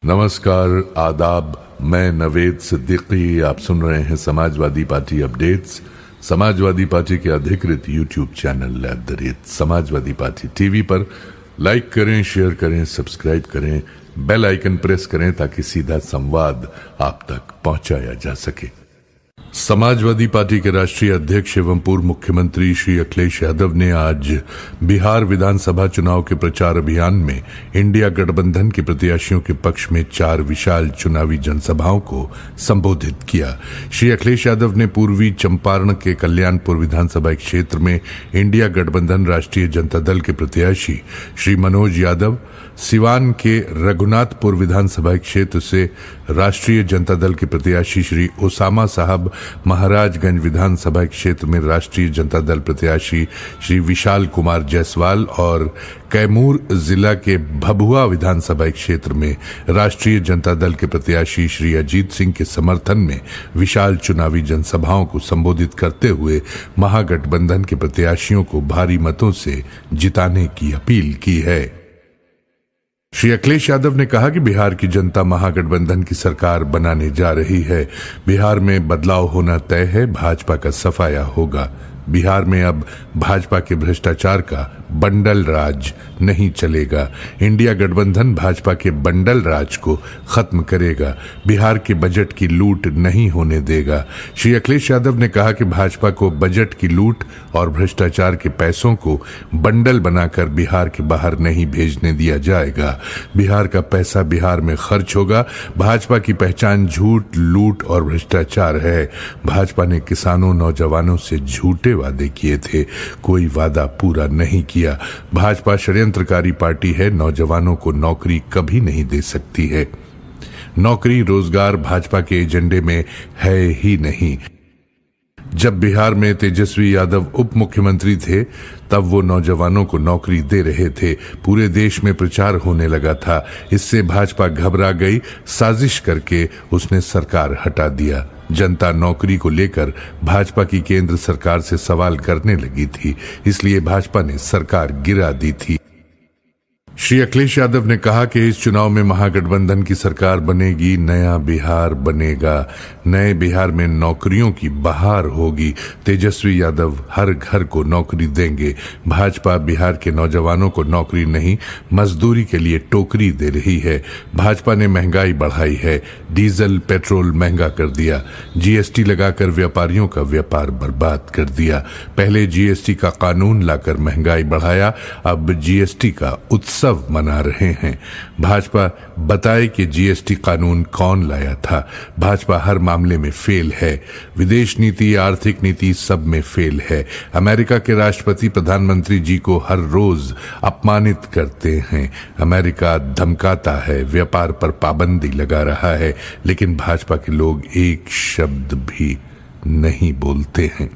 नमस्कार, आदाब। मैं नवेद सिद्दीकी। आप सुन रहे हैं Samajwadi party updates. Samajwadi party के अधिकृत YouTube channel @Samajwadi party TV पर लाइक करें, शेयर करें, सब्सक्राइब करें, बेल आइकन प्रेस करें ताकि सीधा संवाद आप तक पहुंचाया जा सके। समाजवादी पार्टी के राष्ट्रीय अध्यक्ष एवं पूर्व मुख्यमंत्री श्री अखिलेश यादव ने आज बिहार विधानसभा चुनाव के प्रचार अभियान में इंडिया गठबंधन के प्रत्याशियों के पक्ष में 4 विशाल चुनावी जनसभाओं को संबोधित किया। श्री अखिलेश यादव ने पूर्वी चंपारण के कल्याणपुर विधानसभा क्षेत्र में इंडिया गठबंधन राष्ट्रीय जनता दल के प्रत्याशी श्री मनोज यादव, सिवान के रघुनाथपुर विधानसभा क्षेत्र से राष्ट्रीय जनता दल के प्रत्याशी श्री ओसामा साहब, महाराजगंज विधानसभा क्षेत्र में राष्ट्रीय जनता दल प्रत्याशी श्री विशाल कुमार जायसवाल और कैमूर जिला के भभुआ विधानसभा क्षेत्र में राष्ट्रीय जनता दल के प्रत्याशी श्री अजीत सिंह के समर्थन में विशाल चुनावी जनसभाओं को संबोधित करते हुए महागठबंधन के प्रत्याशियों को भारी मतों से जिताने की अपील की है। श्री अखिलेश यादव ने कहा कि बिहार की जनता महागठबंधन की सरकार बनाने जा रही है। बिहार में बदलाव होना तय है, भाजपा का सफाया होगा। बिहार में अब भाजपा के भ्रष्टाचार का बंडल राज नहीं चलेगा। इंडिया गठबंधन भाजपा के बंडल राज को खत्म करेगा। बिहार के बजट की लूट नहीं होने देगा। श्री अखिलेश यादव ने कहा कि भाजपा को बजट की लूट और भ्रष्टाचार के पैसों को बंडल बनाकर बिहार के बाहर नहीं भेजने दिया जाएगा। बिहार का पैसा बिहार में खर्च होगा। भाजपा की पहचान झूठ, लूट और भ्रष्टाचार है। भाजपा ने किसानों, नौजवानों से झूठे वादे किए थे, कोई वादा पूरा नहीं किया। भाजपा षड्यंत्रकारी पार्टी है, नौजवानों को नौकरी कभी नहीं दे सकती है। नौकरी रोजगार भाजपा के एजेंडे में है ही नहीं। जब बिहार में तेजस्वी यादव उप मुख्यमंत्री थे तब वो नौजवानों को नौकरी दे रहे थे। पूरे देश में प्रचार होने लगा था। इससे भाजपा घबरा गई, साजिश करके उसने सरकार हटा दिया। जनता नौकरी को लेकर भाजपा की केंद्र सरकार से सवाल करने लगी थी, इसलिए भाजपा ने सरकार गिरा दी थी। श्री अखिलेश यादव ने कहा कि इस चुनाव में महागठबंधन की सरकार बनेगी, नया बिहार बनेगा। नए बिहार में नौकरियों की बहार होगी। तेजस्वी यादव हर घर को नौकरी देंगे। भाजपा बिहार के नौजवानों को नौकरी नहीं, मजदूरी के लिए टोकरी दे रही है। भाजपा ने महंगाई बढ़ाई है, डीजल पेट्रोल महंगा कर दिया, जीएसटी लगाकर व्यापारियों का व्यापार बर्बाद कर दिया। पहले जीएसटी का कानून लाकर महंगाई बढ़ाया, अब जीएसटी का उत्सव मना रहे हैं। भाजपा बताए कि जीएसटी कानून कौन लाया था। भाजपा हर मामले में फेल है। विदेश नीति, आर्थिक नीति सब में फेल है। अमेरिका के राष्ट्रपति प्रधानमंत्री जी को हर रोज अपमानित करते हैं। अमेरिका धमकाता है, व्यापार पर पाबंदी लगा रहा है, लेकिन भाजपा के लोग एक शब्द भी नहीं बोलते हैं।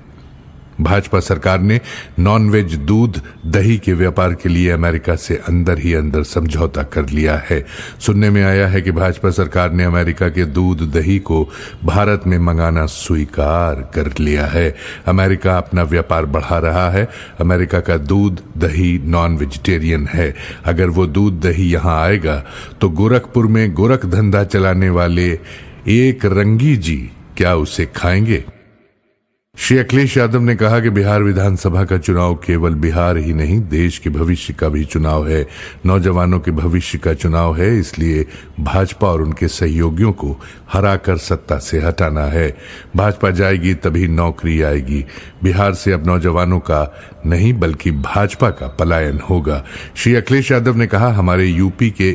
भाजपा सरकार ने नॉनवेज दूध, दही के व्यापार के लिए अमेरिका से अंदर ही अंदर समझौता कर लिया है। सुनने में आया है कि भाजपा सरकार ने अमेरिका के दूध, दही को भारत में मंगाना स्वीकार कर लिया है। अमेरिका अपना व्यापार बढ़ा रहा है। अमेरिका का दूध, दही नॉन वेजिटेरियन है। अगर वो दूध, दही यहां आएगा तो गोरखपुर में गोरख धंधा चलाने वाले एक रंगी जी क्या उसे खाएंगे? श्री अखिलेश यादव ने कहा कि बिहार विधानसभा का चुनाव केवल बिहार ही नहीं, देश के भविष्य का भी चुनाव है, नौजवानों के भविष्य का चुनाव है। इसलिए भाजपा और उनके सहयोगियों को हराकर सत्ता से हटाना है। भाजपा जाएगी तभी नौकरी आएगी। बिहार से अब नौजवानों का नहीं बल्कि भाजपा का पलायन होगा। श्री अखिलेश यादव ने कहा, हमारे यूपी के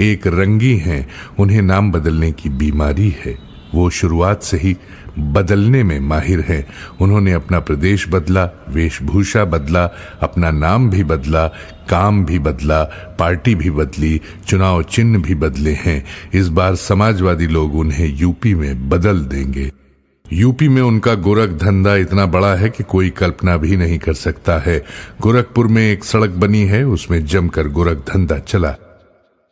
एक रंगी हैं, उन्हें नाम बदलने की बीमारी है। वो शुरुआत से ही बदलने में माहिर हैं। उन्होंने अपना प्रदेश बदला, वेशभूषा बदला, अपना नाम भी बदला, काम भी बदला, पार्टी भी बदली, चुनाव चिन्ह भी बदले हैं। इस बार समाजवादी लोग उन्हें यूपी में बदल देंगे। यूपी में उनका गोरख धंधा इतना बड़ा है कि कोई कल्पना भी नहीं कर सकता है। गोरखपुर में एक सड़क बनी है, उसमें जमकर गोरख धंधा चला।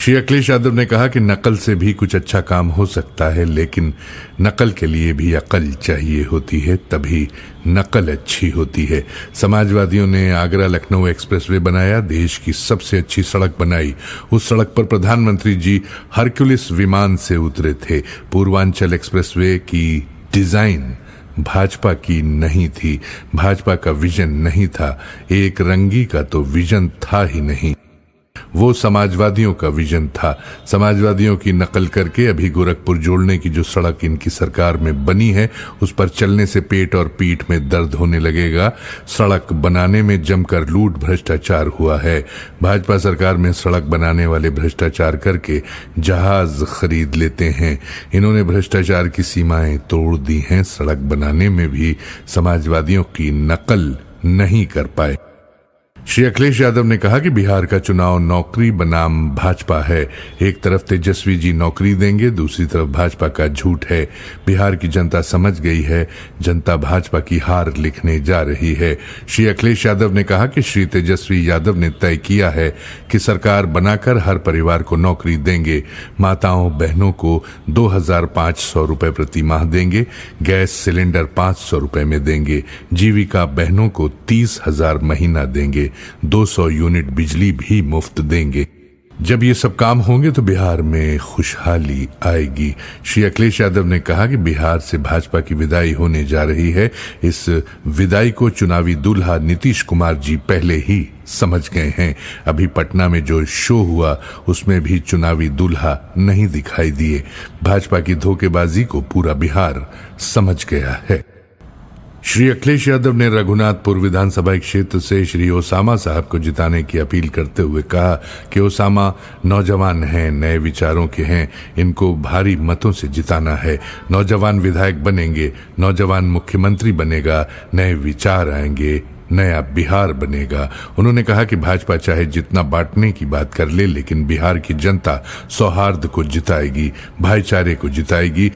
श्री अखिलेश यादव ने कहा कि नकल से भी कुछ अच्छा काम हो सकता है, लेकिन नकल के लिए भी अकल चाहिए होती है, तभी नकल अच्छी होती है। समाजवादियों ने आगरा लखनऊ एक्सप्रेसवे बनाया, देश की सबसे अच्छी सड़क बनाई। उस सड़क पर प्रधानमंत्री जी हरक्यूलिस विमान से उतरे थे। पूर्वांचल एक्सप्रेसवे की डिजाइन भाजपा की नहीं थी, भाजपा का विजन नहीं था, एक रंगी का तो विजन था ही नहीं, वो समाजवादियों का विजन था। समाजवादियों की नकल करके अभी गोरखपुर जोड़ने की जो सड़क इनकी सरकार में बनी है, उस पर चलने से पेट और पीठ में दर्द होने लगेगा। सड़क बनाने में जमकर लूट भ्रष्टाचार हुआ है। भाजपा सरकार में सड़क बनाने वाले भ्रष्टाचार करके जहाज खरीद लेते हैं। इन्होंने भ्रष्टाचार की सीमाएं तोड़ दी हैं। सड़क बनाने में भी समाजवादियों की नकल नहीं कर पाए। श्री अखिलेश यादव ने कहा कि बिहार का चुनाव नौकरी बनाम भाजपा है। एक तरफ तेजस्वी जी नौकरी देंगे, दूसरी तरफ भाजपा का झूठ है। बिहार की जनता समझ गई है, जनता भाजपा की हार लिखने जा रही है। श्री अखिलेश यादव ने कहा कि श्री तेजस्वी यादव ने तय किया है कि सरकार बनाकर हर परिवार को नौकरी देंगे। माताओं बहनों को 2,500 रुपए प्रति माह देंगे, गैस सिलेंडर 500 रुपए में देंगे, जीविका बहनों को 30,000 महीना देंगे, 200 यूनिट बिजली भी मुफ्त देंगे। जब ये सब काम होंगे तो बिहार में खुशहाली आएगी। श्री अखिलेश यादव ने कहा कि बिहार से भाजपा की विदाई होने जा रही है। इस विदाई को चुनावी दूल्हा नीतीश कुमार जी पहले ही समझ गए हैं। अभी पटना में जो शो हुआ उसमें भी चुनावी दूल्हा नहीं दिखाई दिए। भाजपा की धोखेबाजी को पूरा बिहार समझ गया है। श्री अखिलेश यादव ने रघुनाथपुर विधानसभा क्षेत्र से श्री ओसामा साहब को जिताने की अपील करते हुए कहा कि ओसामा नौजवान हैं, नए विचारों के हैं, इनको भारी मतों से जिताना है। नौजवान विधायक बनेंगे, नौजवान मुख्यमंत्री बनेगा, नए विचार आएंगे, नया बिहार बनेगा। उन्होंने कहा कि भाजपा चाहे जितना बांटने की बात कर ले, लेकिन बिहार की जनता सौहार्द को जिताएगी, भाईचारे को जिताएगी।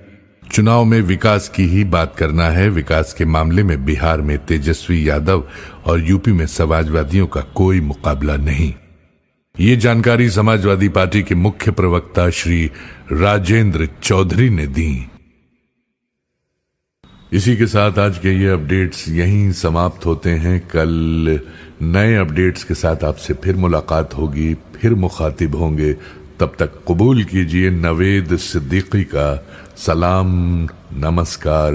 चुनाव में विकास की ही बात करना है। विकास के मामले में बिहार में तेजस्वी यादव और यूपी में समाजवादियों का कोई मुकाबला नहीं। ये जानकारी समाजवादी पार्टी के मुख्य प्रवक्ता श्री राजेंद्र चौधरी ने दी। इसी के साथ आज के ये अपडेट्स यहीं समाप्त होते हैं। कल नए अपडेट्स के साथ आपसे फिर मुलाकात होगी, फिर मुखातिब होंगे। तब तक कबूल कीजिए नवेद सिद्दीकी का सलाम, नमस्कार,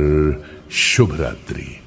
शुभ रात्रि।